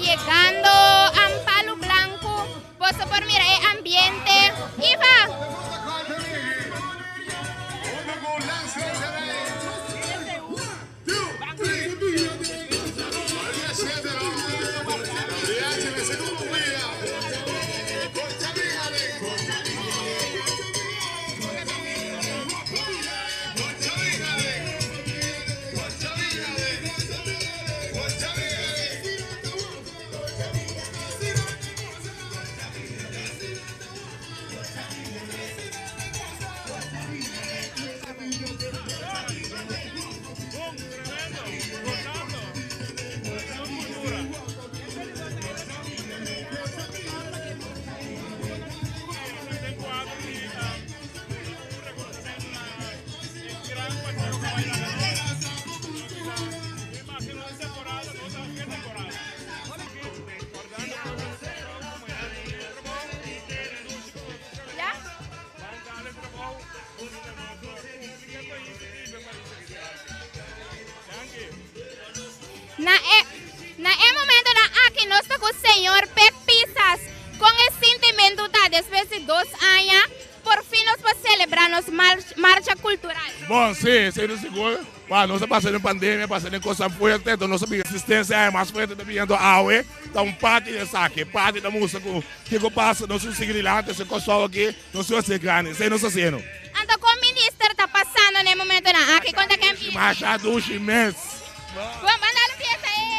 llegando a Palo Blanco. Vos por mirar el ambiente. Iva. Na momento da aqui nós estamos com o senhor Pepisas com esse sentimento da depois de 2 anos por fim nós vamos celebrar nossa marcha cultural. Bom, sim, sem seguro. Nós estamos passando pandemia, passando coisa forte, então nossa existência é mais forte do que a água. Então parte dessa aqui, parte da música que eu passo, nós seguimos lá, esse pessoal aqui, nós somos grandes, sem nós fazendo. Então como o ministro está passando no momento da aqui, conta que é marcha dos imensos. Vamos mandar pieza aí.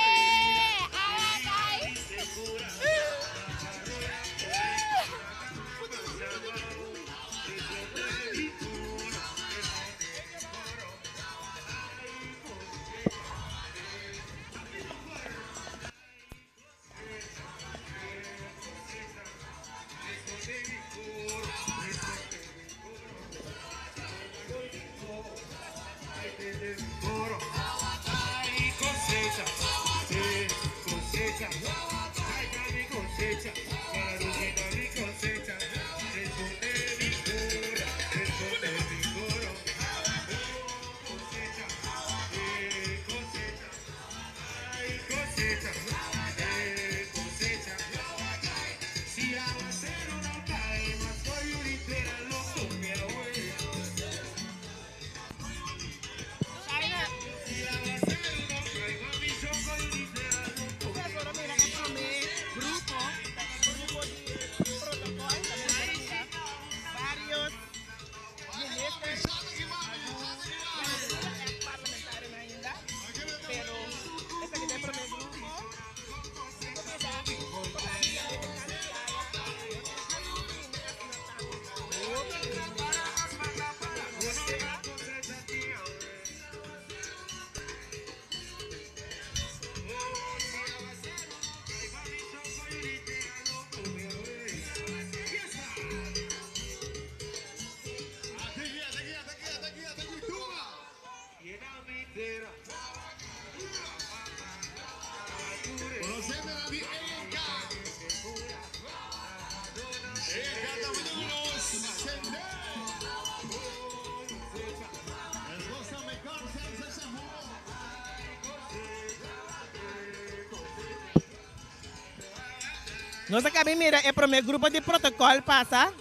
Nós acabamos mira é para o meu grupo de protocolo passa.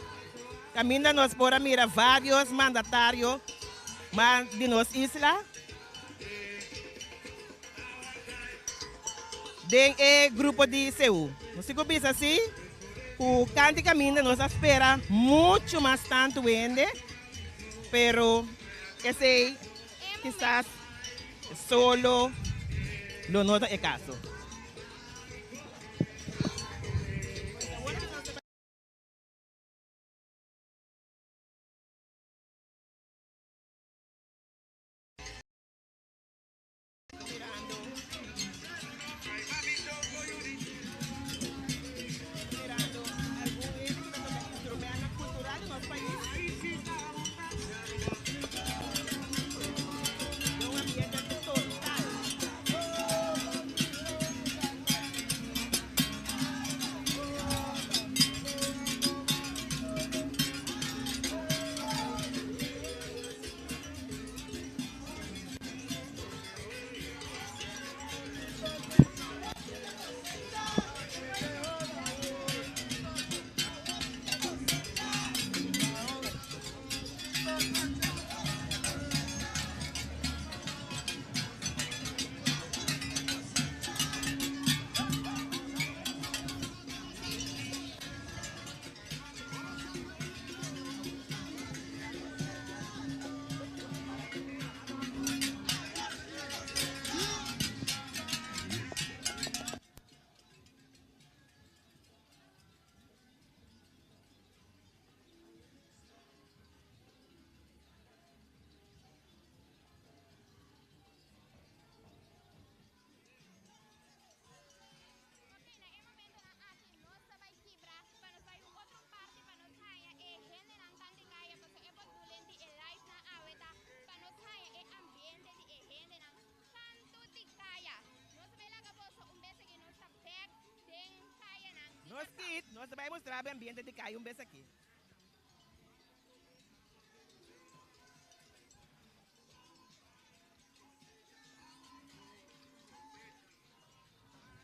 Caminha nós por mira vários mandatários de nossa isla. Den é grupo de CEU. Nós se começa assim, o canto caminha nós espera muito mais tanto ainda, pero esse quizás solo lo nota é caso. Nós vamos mostrar o ambiente de Caio um vez aqui.